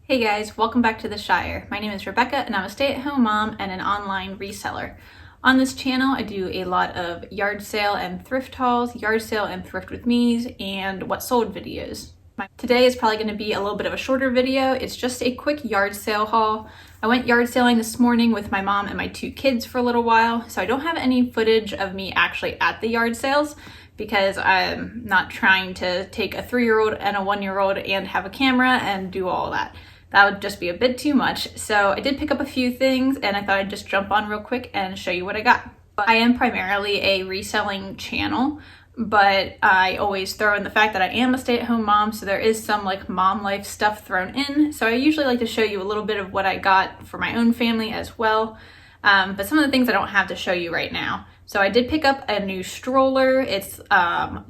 Hey guys, welcome back to the Shire. My name is Rebecca and I'm a stay-at-home mom and an online reseller. On this channel, I do a lot of yard sale and thrift hauls, yard sale and thrift with me's, and what sold videos. Today is probably going to be a little bit of a shorter video. It's just a quick yard sale haul. I went yard selling this morning with my mom and my two kids for a little while, so I don't have any footage of me actually at the yard sales because I'm not trying to take a 3-year-old and a 1-year-old and have a camera and do all that. That would just be a bit too much. So I did pick up a few things and I thought I'd just jump on real quick and show you what I got. I am primarily a reselling channel, but I always throw in the fact that I am a stay-at-home mom, so there is some like mom life stuff thrown in. So I usually like to show you a little bit of what I got for my own family as well. But some of the things I don't have to show you right now. So I did pick up a new stroller. It's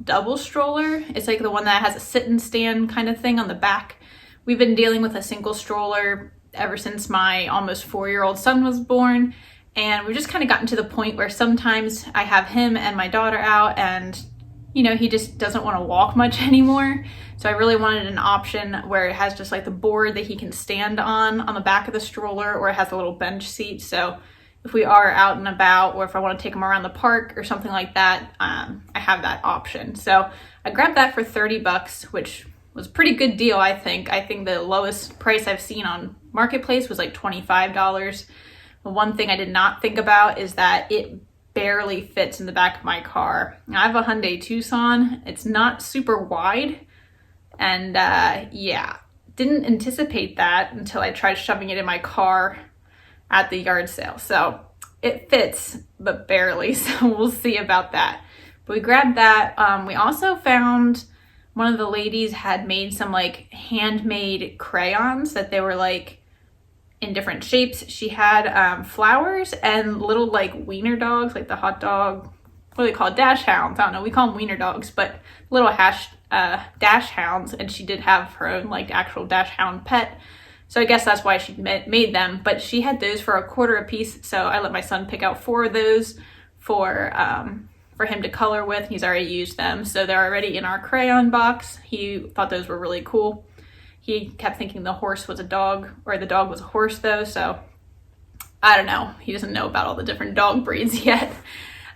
double stroller. It's like the one that has a sit and stand kind of thing on the back. We've been dealing with a single stroller ever since my almost 4-year-old son was born. And we've just kind of gotten to the point where sometimes I have him and my daughter out and, you know, he just doesn't want to walk much anymore. So I really wanted an option where it has just like the board that he can stand on the back of the stroller, or it has a little bench seat. So if we are out and about, or if I want to take him around the park or something like that, I have that option. So I grabbed that for $30, which was a pretty good deal, I think. I think the lowest price I've seen on Marketplace was like $25. The one thing I did not think about is that it barely fits in the back of my car. I have a Hyundai Tucson. It's not super wide. And yeah, didn't anticipate that until I tried shoving it in my car at the yard sale. So it fits, but barely. So we'll see about that. But we grabbed that. We also found one of the ladies had made some like handmade crayons that they were like in different shapes. She had flowers and little like wiener dogs, like the hot dog, what do they call it? Dash hounds. I don't know. We call them wiener dogs, but little dash hounds. And she did have her own like actual dash hound pet. So I guess that's why she made them. But she had those for $0.25 a piece. So I let my son pick out 4 of those for him to color with. He's already used them. So they're already in our crayon box. He thought those were really cool. He kept thinking the horse was a dog, or the dog was a horse though. So I don't know. He doesn't know about all the different dog breeds yet.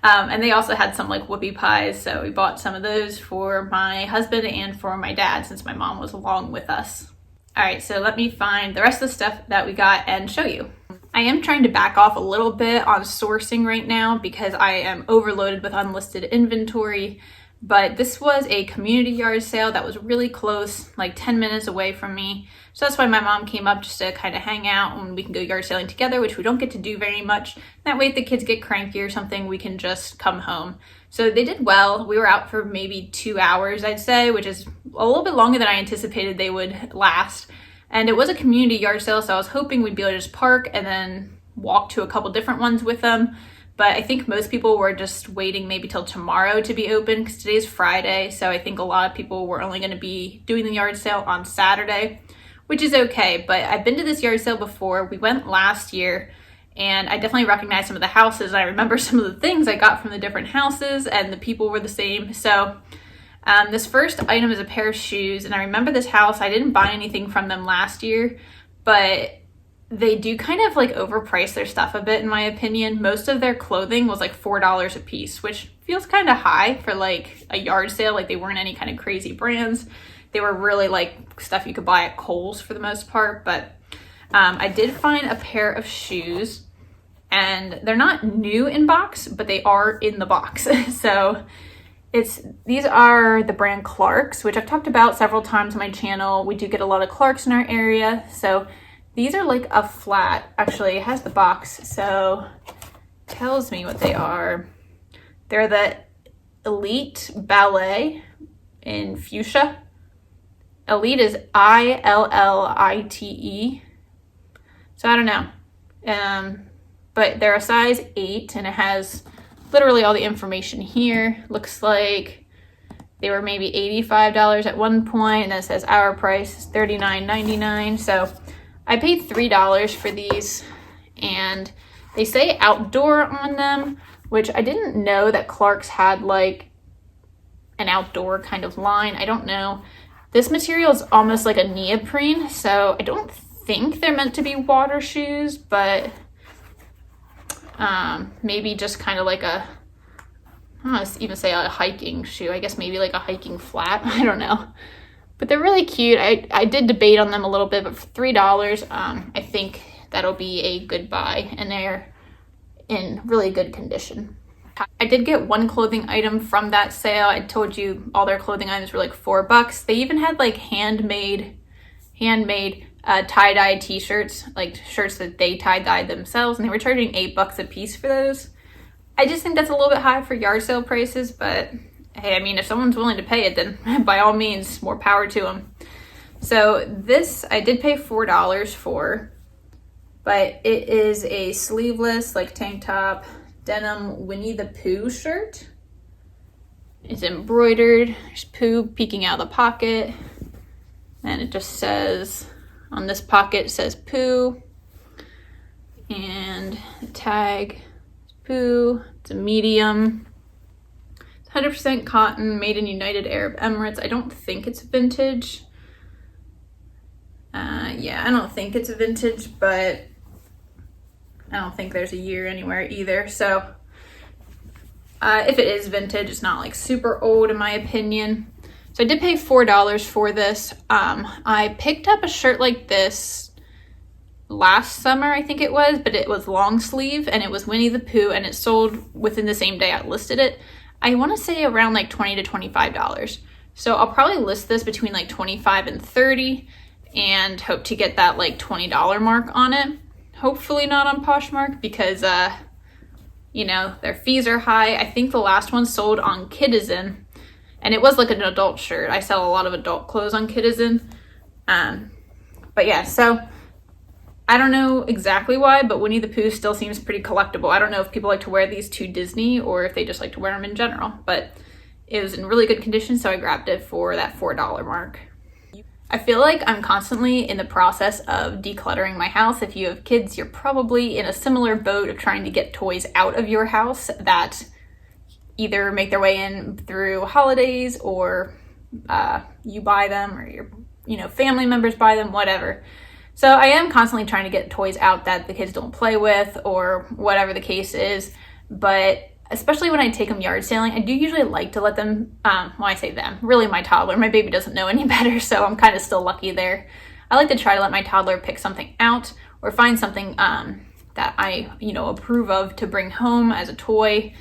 And they also had some like whoopie pies. So we bought some of those for my husband and for my dad since my mom was along with us. All right, so let me find the rest of the stuff that we got and show you. I am trying to back off a little bit on sourcing right now because I am overloaded with unlisted inventory, but this was a community yard sale that was really close, like 10 minutes away from me. So that's why my mom came up, just to kind of hang out and we can go yard selling together, which we don't get to do very much. That way if the kids get cranky or something, we can just come home. So they did well. We were out for maybe 2 hours, I'd say, which is a little bit longer than I anticipated they would last. And it was a community yard sale, so I was hoping we'd be able to just park and then walk to a couple different ones with them. But I think most people were just waiting maybe till tomorrow to be open because today's Friday. So I think a lot of people were only going to be doing the yard sale on Saturday, which is okay. But I've been to this yard sale before. We went last year and I definitely recognize some of the houses. I remember some of the things I got from the different houses and the people were the same. So this first item is a pair of shoes, and I remember this house. I didn't buy anything from them last year, but they do kind of like overprice their stuff a bit in my opinion. Most of their clothing was like $4 a piece, which feels kind of high for like a yard sale. Like they weren't any kind of crazy brands. They were really like stuff you could buy at Kohl's for the most part. But I did find a pair of shoes, and they're not new in box, but they are in the box. So these are the brand Clarks, which I've talked about several times on my channel. We do get a lot of Clarks in our area. So these are like a flat, actually it has the box, so it tells me what they are. They're the Elite Ballet in fuchsia. Elite is Illite. So I don't know. But they're a size 8 and it has literally all the information here. Looks like they were maybe $85 at one point, and then it says our price is $39.99. So I paid $3 for these, and they say outdoor on them, which I didn't know that Clark's had like an outdoor kind of line. I don't know. This material is almost like a neoprene, so I don't think they're meant to be water shoes, but maybe just kind of like a, I don't know, even say a hiking shoe. I guess maybe like a hiking flat. I don't know. But they're really cute. I did debate on them a little bit, but for $3, I think that'll be a good buy, and they're in really good condition. I did get one clothing item from that sale. I told you all their clothing items were like $4. They even had like handmade tie-dye t-shirts, like shirts that they tie-dyed themselves, and they were charging $8 a piece for those. I just think that's a little bit high for yard sale prices, but hey, I mean, if someone's willing to pay it, then by all means, more power to them. So this I did pay $4 for, but it is a sleeveless, like tank top, denim Winnie the Pooh shirt. It's embroidered. There's Pooh peeking out of the pocket, and it just says, on this pocket, it says Pooh, and the tag is Pooh. It's a medium. 100% cotton, made in United Arab Emirates. I don't think it's vintage. Yeah, I don't think it's a vintage, but I don't think there's a year anywhere either. So if it is vintage, it's not like super old in my opinion. So I did pay $4 for this. I picked up a shirt like this last summer, I think it was, but it was long sleeve and it was Winnie the Pooh, and it sold within the same day I listed it. I want to say around like $20 to $25. So I'll probably list this between like $25 and $30 and hope to get that like $20 mark on it. Hopefully not on Poshmark because, you know, their fees are high. I think the last one sold on Davidson, and it was like an adult shirt. I sell a lot of adult clothes on Davidson. But yeah, so I don't know exactly why, but Winnie the Pooh still seems pretty collectible. I don't know if people like to wear these to Disney or if they just like to wear them in general, but it was in really good condition, so I grabbed it for that $4 mark. I feel like I'm constantly in the process of decluttering my house. If you have kids, you're probably in a similar boat of trying to get toys out of your house that either make their way in through holidays or you buy them, or your family members buy them, whatever. So I am constantly trying to get toys out that the kids don't play with or whatever the case is. But especially when I take them yard sailing, I do usually like to let them, well, I say them, really my toddler. My baby doesn't know any better, so I'm kind of still lucky there. I like to try to let my toddler pick something out or find something that I, approve of to bring home as a toy.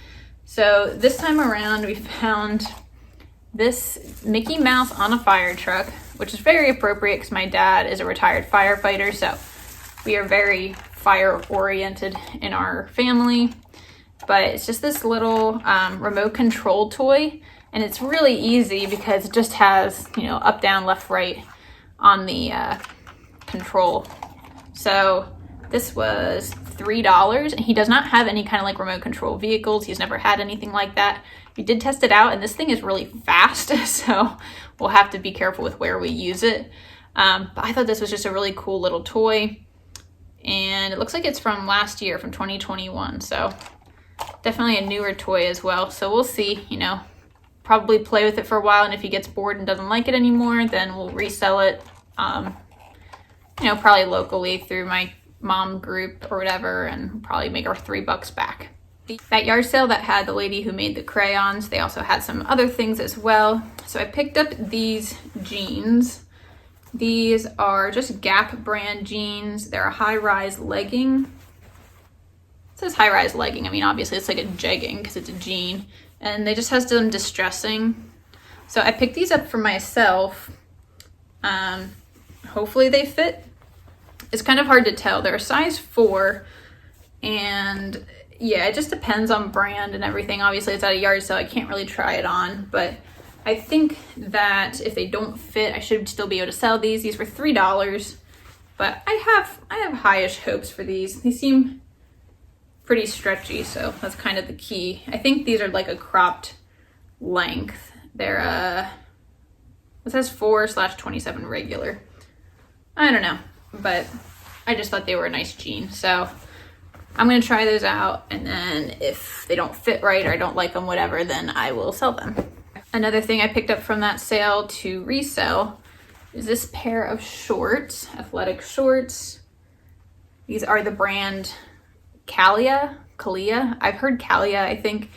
So this time around, we found this Mickey Mouse on a fire truck, which is very appropriate because my dad is a retired firefighter, so we are very fire oriented in our family. But it's just this little remote control toy, and it's really easy because it just has, up, down, left, right on the control. So this was $3, and he does not have any kind of like remote control vehicles. He's never had anything like that. We did test it out, and this thing is really fast, so we'll have to be careful with where we use it. But I thought this was just a really cool little toy, and it looks like it's from last year, from 2021, so definitely a newer toy as well. So we'll see, probably play with it for a while, and if he gets bored and doesn't like it anymore, then we'll resell it, probably locally through my mom group or whatever, and probably make our $3 back. That yard sale that had the lady who made the crayons, they also had some other things as well. So I picked up these jeans. These are just Gap brand jeans. They're a high-rise legging. It says high-rise legging. I mean, obviously it's like a jegging because it's a jean. And they just have some distressing. So I picked these up for myself. Hopefully they fit. It's kind of hard to tell. They're a size 4, and yeah, it just depends on brand and everything. Obviously it's at a yard sale, I can't really try it on, but I think that if they don't fit, I should still be able to sell these. These were $3, but I have highish hopes for these. They seem pretty stretchy, so that's kind of the key. I think these are like a cropped length. They're it says 4/27 regular. I don't know, but I just thought they were a nice jean, so I'm gonna try those out, and then if they don't fit right or I don't like them, whatever, then I will sell them. Another thing I picked up from that sale to resell is this pair of shorts, athletic shorts. These are the brand Kalia. I've heard Kalia, I think,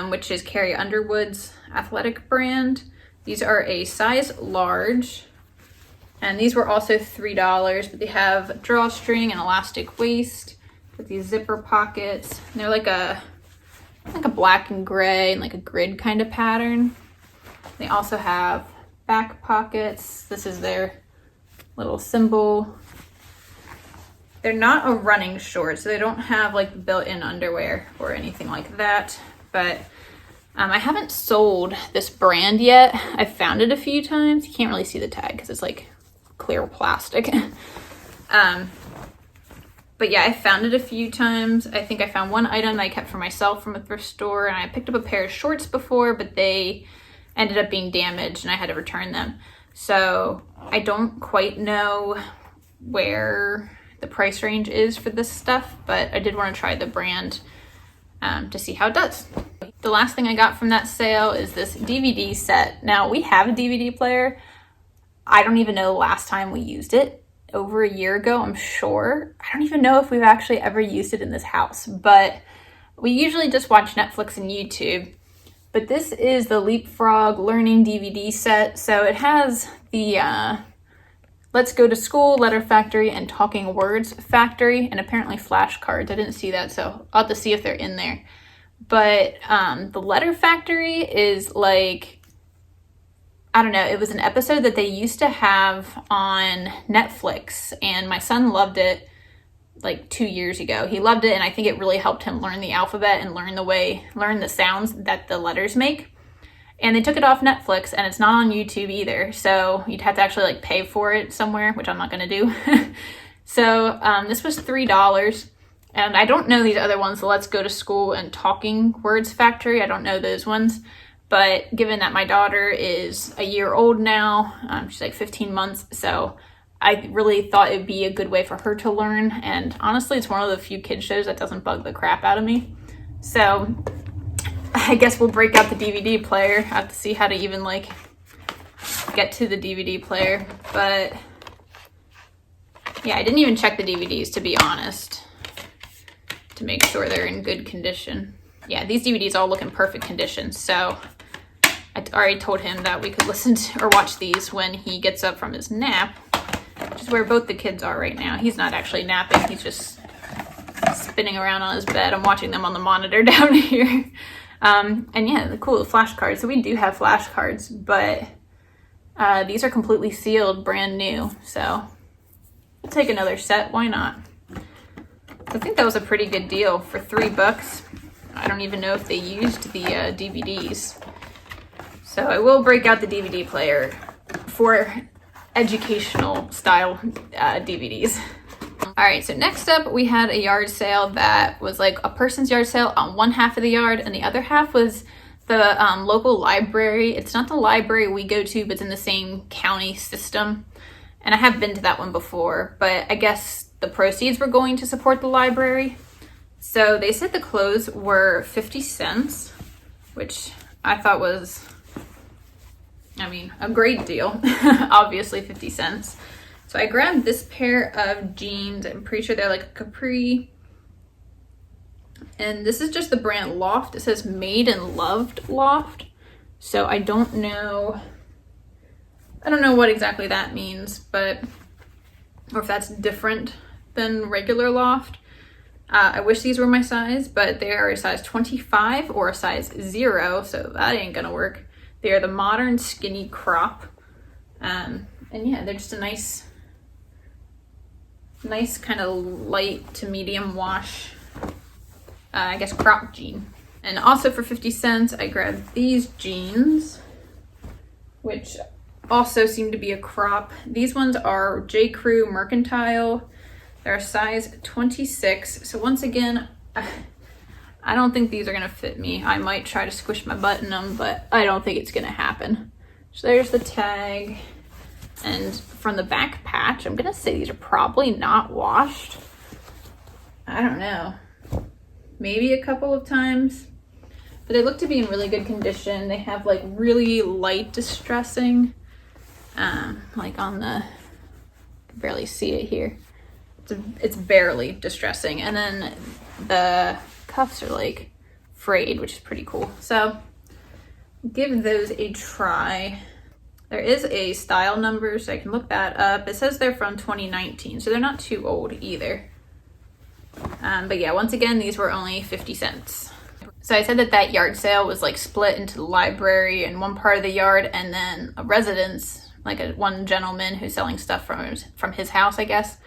which is Carrie Underwood's athletic brand. These are a size large, and these were also $3, but they have drawstring and elastic waist with these zipper pockets. And they're like a black and gray and like a grid kind of pattern. They also have back pockets. This is their little symbol. They're not a running short, so they don't have like built-in underwear or anything like that, but I haven't sold this brand yet. I've found it a few times. You can't really see the tag because it's like clear plastic. But yeah, I found it a few times. I think I found one item that I kept for myself from a thrift store, and I picked up a pair of shorts before, but they ended up being damaged and I had to return them. So I don't quite know where the price range is for this stuff, but I did want to try the brand to see how it does. The last thing I got from that sale is this DVD set. Now, we have a DVD player. I don't even know the last time we used it. Over a year ago, I'm sure. I don't even know if we've actually ever used it in this house, but we usually just watch Netflix and YouTube. But this is the Leapfrog Learning DVD set. So it has the Let's Go to School, Letter Factory, and Talking Words Factory, and apparently flashcards. I didn't see that, so I'll have to see if they're in there. But the Letter Factory is like, I don't know, it was an episode that they used to have on Netflix, and my son loved it like 2 years ago. He loved it, and I think it really helped him learn the alphabet and learn the sounds that the letters make. And they took it off Netflix, and it's not on YouTube either, so you'd have to actually like pay for it somewhere, which I'm not gonna do. So this was $3, and I don't know these other ones, the Let's Go to School and Talking Words Factory. I don't know those ones. But given that my daughter is a year old now, she's like 15 months, so I really thought it'd be a good way for her to learn. And honestly, it's one of the few kids shows that doesn't bug the crap out of me. So I guess we'll break out the DVD player. I have to see how to even like get to the DVD player. But yeah, I didn't even check the DVDs, to be honest, to make sure they're in good condition. Yeah, these DVDs all look in perfect condition, so I already told him that we could listen to or watch these when he gets up from his nap, which is where both the kids are right now. He's not actually napping, he's just spinning around on his bed. I'm watching them on the monitor down here. And yeah, the cool flashcards. So we do have flashcards, but these are completely sealed, brand new. So I'll take another set, why not? I think that was a pretty good deal for $3. I don't even know if they used the DVDs. So I will break out the DVD player for educational style DVDs. All right, so next up we had a yard sale that was like a person's yard sale on one half of the yard, and the other half was the local library. It's not the library we go to, but it's in the same county system. And I have been to that one before, but I guess the proceeds were going to support the library. So they said the clothes were 50 cents, which I thought was, I mean, a great deal. Obviously 50 cents. So I grabbed this pair of jeans. I'm pretty sure they're like a capri. And this is just the brand Loft. It says Made and Loved Loft. So I don't know what exactly that means, but, or if that's different than regular Loft. I wish these were my size, but they are a size 25 or a size 0, so that ain't gonna work. They are the modern skinny crop. And yeah, they're just a nice kind of light to medium wash, I guess, crop jean. And also for 50 cents, I grabbed these jeans, which also seem to be a crop. These ones are J. Crew Mercantile. They're a size 26. So once again, I don't think these are gonna fit me. I might try to squish my butt in them, but I don't think it's gonna happen. So there's the tag. And from the back patch, I'm gonna say these are probably not washed. I don't know. Maybe a couple of times. But they look to be in really good condition. They have like really light distressing. like on the, you can barely see it here. It's barely distressing. And then the cuffs are like frayed, which is pretty cool. So give those a try. There is a style number, so I can look that up. It says they're from 2019, so they're not too old either. But yeah, once again, these were only 50 cents. So I said that yard sale was like split into the library and one part of the yard, and then a residence, like one gentleman who's selling stuff from his house, I guess,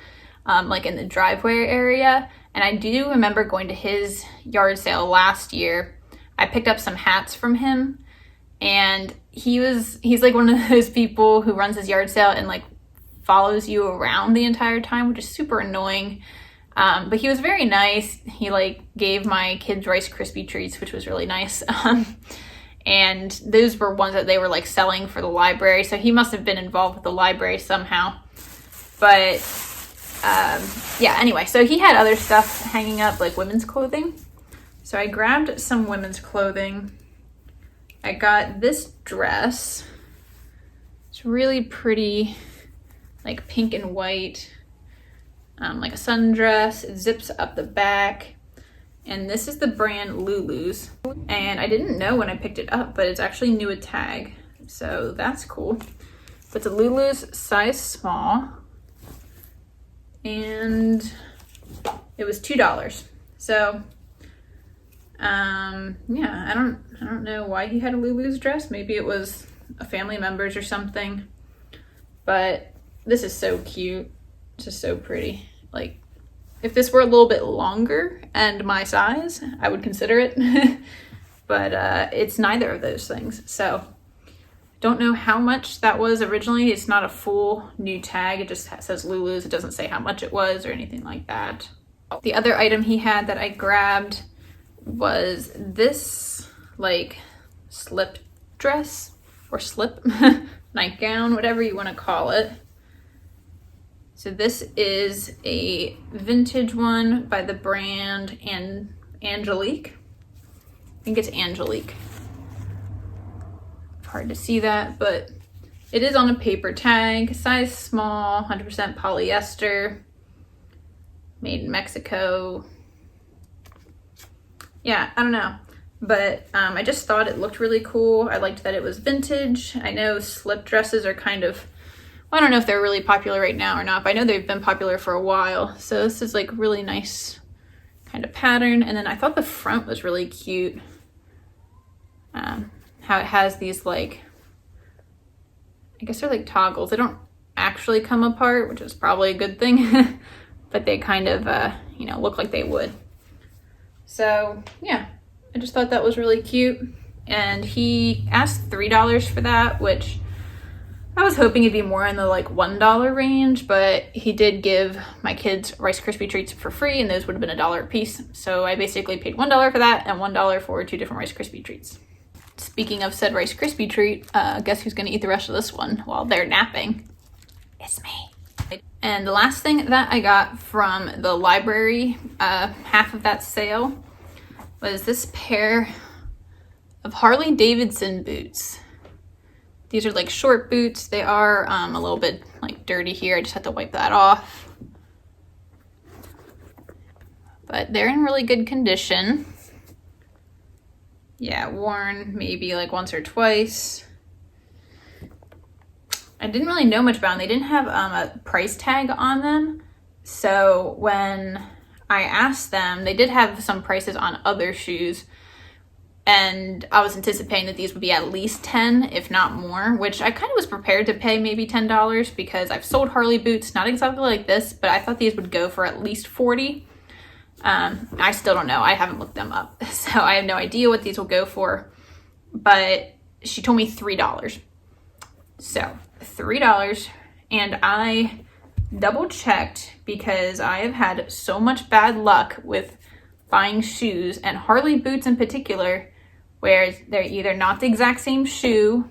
like in the driveway area. And I do remember going to his yard sale last year. I picked up some hats from him, and he's like one of those people who runs his yard sale and like follows you around the entire time, which is super annoying. But he was very nice. He like gave my kids Rice Krispie treats, which was really nice. And those were ones that they were like selling for the library. So he must have been involved with the library somehow. But yeah, anyway, so he had other stuff hanging up, like women's clothing. So I grabbed some women's clothing. I got this dress. It's really pretty, like pink and white, like a sundress. It zips up the back. And this is the brand Lulu's. And I didn't know when I picked it up, but it's actually new at tag. So that's cool. But it's a Lulu's size small. And it was $2. So yeah, I don't know why he had a Lulu's dress. Maybe it was a family member's or something. But this is so cute. It's just so pretty. Like, if this were a little bit longer and my size, I would consider it. But it's neither of those things. So don't know how much that was originally. It's not a full new tag. It just says Lulu's. It doesn't say how much it was or anything like that. The other item he had that I grabbed was this like slip dress or slip nightgown, whatever you want to call it. So this is a vintage one by the brand Angelique. I think it's Angelique. Hard to see that, but it is on a paper tag, size small, 100% polyester, made in Mexico. Yeah, I don't know, but I just thought it looked really cool. I liked that it was vintage. I know slip dresses are kind of, well, I don't know if they're really popular right now or not, but I know they've been popular for a while. So this is like really nice kind of pattern. And then I thought the front was really cute. How it has these like, I guess they're like toggles. They don't actually come apart, which is probably a good thing, but they kind of, you know, look like they would. So yeah, I just thought that was really cute. And he asked $3 for that, which I was hoping it'd be more in the like $1 range, but he did give my kids Rice Krispie treats for free, and those would have been $1 a piece. So I basically paid $1 for that and $1 for 2 different Rice Krispie treats. Speaking of said Rice Krispie treat, guess who's gonna eat the rest of this one while they're napping? It's me. And the last thing that I got from the library, half of that sale, was this pair of Harley Davidson boots. These are like short boots. They are a little bit like dirty here. I just have to wipe that off. But they're in really good condition. Yeah, worn maybe like once or twice. I didn't really know much about them. They didn't have a price tag on them. So when I asked them, they did have some prices on other shoes. And I was anticipating that these would be at least 10, if not more, which I kind of was prepared to pay maybe $10 because I've sold Harley boots, not exactly like this, but I thought these would go for at least 40. I still don't know. I haven't looked them up. So I have no idea what these will go for, but she told me $3. So $3, and I double checked because I have had so much bad luck with buying shoes, and Harley boots in particular, where they're either not the exact same shoe.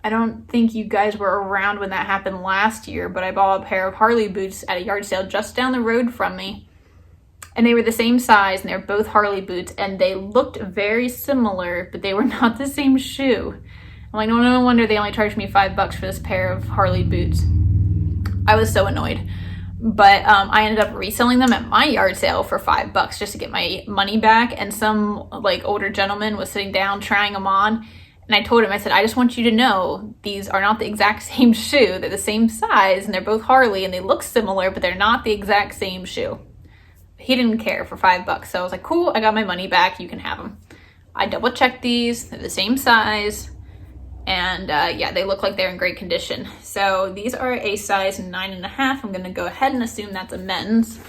I don't think you guys were around when that happened last year, but I bought a pair of Harley boots at a yard sale just down the road from me, and they were the same size, and they're both Harley boots, and they looked very similar, but they were not the same shoe. I'm like, no wonder they only charged me $5 for this pair of Harley boots. I was so annoyed. But I ended up reselling them at my yard sale for $5 just to get my money back. And some like older gentleman was sitting down trying them on. And I told him, I said, I just want you to know these are not the exact same shoe. They're the same size and they're both Harley and they look similar, but they're not the exact same shoe. He didn't care for $5. So I was like, cool, I got my money back. You can have them. I double checked these. They're the same size. And yeah, they look like they're in great condition. So these are a size 9.5. I'm gonna go ahead and assume that's a men's.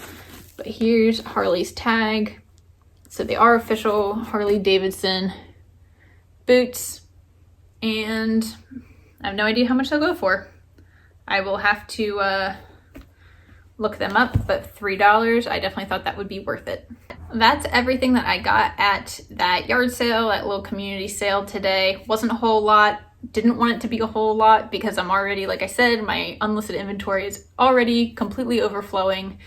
But here's Harley's tag. So they are official Harley Davidson boots. And I have no idea how much they'll go for. I will have to look them up, but $3, I definitely thought that would be worth it. That's everything that I got at that yard sale, that little community sale today. Wasn't a whole lot. Didn't want it to be a whole lot because I'm already, like I said, my unlisted inventory is already completely overflowing.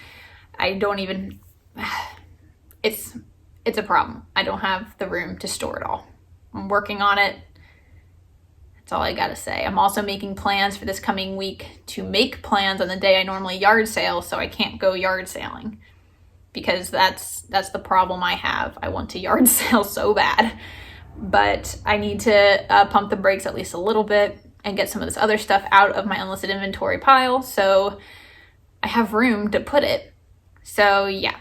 I don't even, it's a problem. I don't have the room to store it all. I'm working on it. That's all I gotta say. I'm also making plans for this coming week to make plans on the day I normally yard sale, so I can't go yard sailing because that's the problem I have. I want to yard sale so bad, but I need to pump the brakes at least a little bit and get some of this other stuff out of my unlisted inventory pile so I have room to put it. So yeah.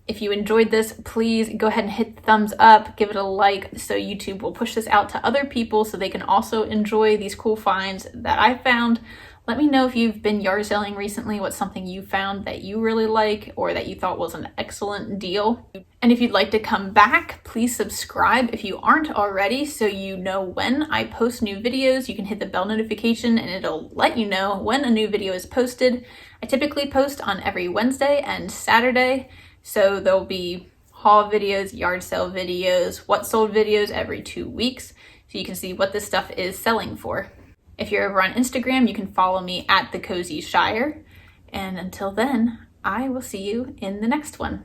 If you enjoyed this, please go ahead and hit the thumbs up, give it a like so YouTube will push this out to other people so they can also enjoy these cool finds that I found. Let me know if you've been yard selling recently, what's something you found that you really like or that you thought was an excellent deal. And if you'd like to come back, please subscribe if you aren't already so you know when I post new videos. You can hit the bell notification and it'll let you know when a new video is posted. I typically post on every Wednesday and Saturday. So there'll be haul videos, yard sale videos, what sold videos every 2 weeks. So you can see what this stuff is selling for. If you're over on Instagram, you can follow me at TheCozyShire. And until then, I will see you in the next one.